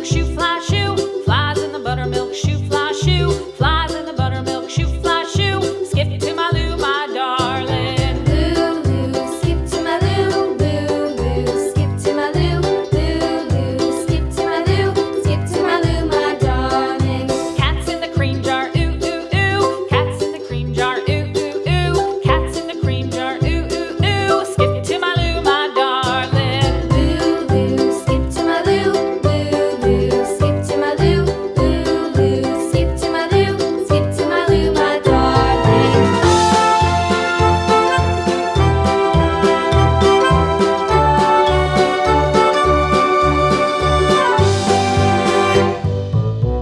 buttermilk shoe, fly shoe. Flies in the buttermilk shoe, fly shoe. Flies in the buttermilk shoe, fly shoe. Skip to my Lou, my darling. Lou, skip to my Lou, Lou, skip to my Lou, Lou, skip to my Lou, skip to my Lou, my darling. Cats in the cream jar, ooh, ooh, ooh. Cats in the cream jar, ooh, ooh, ooh. Cats in the cream jar, ooh, ooh, ooh. Skip to my Lou, my darling. Lou, skip to my Lou, Lou, skip to my Lou, Lou, skip to my Lou, skip to my Lou, my darling.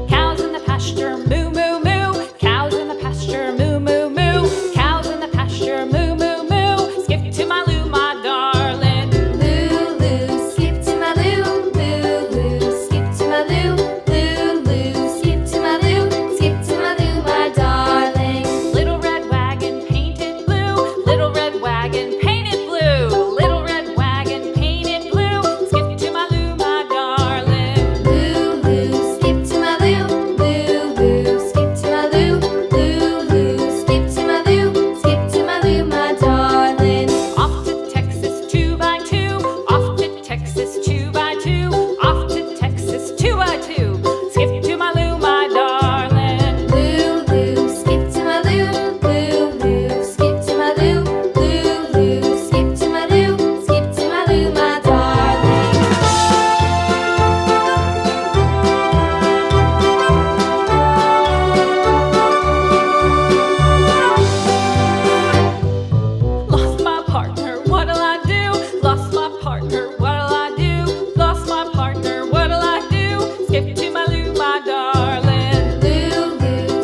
Cows in the pasture, moo, moo, moo. Cows in the pasture, moo, moo, moo. Cows in the pasture, moo, moo, moo. Skip to my Lou, my darling. Lou, skip to my Lou, Lou, skip to my Lou, Lou, skip to my Lou, skip to my Lou, my darling. Little red wagon painted blue. Little red wagon painted blue. Little red wagon painted blue. Skip to my Lou, my darling. Lou, skip to my Lou, Lou, skip to my Lou, Lou, skip to my Lou, skip to my Lou, my darling. Off to Texas 2x2. Off to Texas 2x2. Off to Texas 2x2. Skip to my Lou, my darling. Lou, skip to my Lou, Lou, skip to my Lou, Lou, skip to my Lou, skip to my Lou, my darling. Lost my partner, what'll I do? Lost my partner, what'll I do? Lost my partner, what'll I do? Skip to my Lou, my darling. Lou,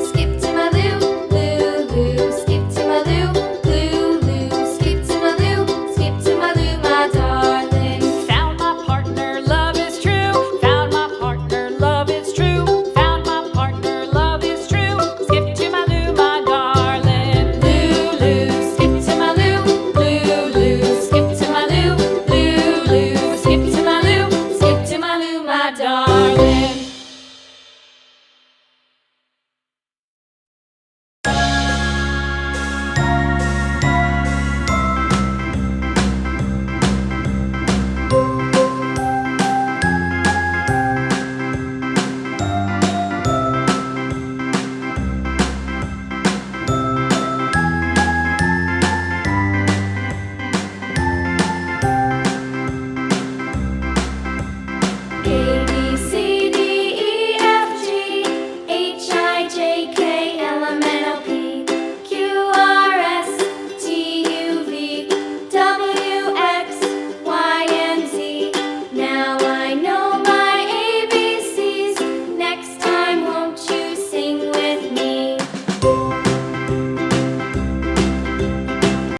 skip to my Lou, Lou, skip to my Lou, Lou, skip to my Lou, skip to my Lou, my darling. Found my partner, love is true. Found my partner, love is true. Found my partner, love is true. Skip to my Lou, my darling. Lou, skip to my Lou, Lou, skip to my Lou, Lou, skip to my Lou, skip to my Lou, my darling.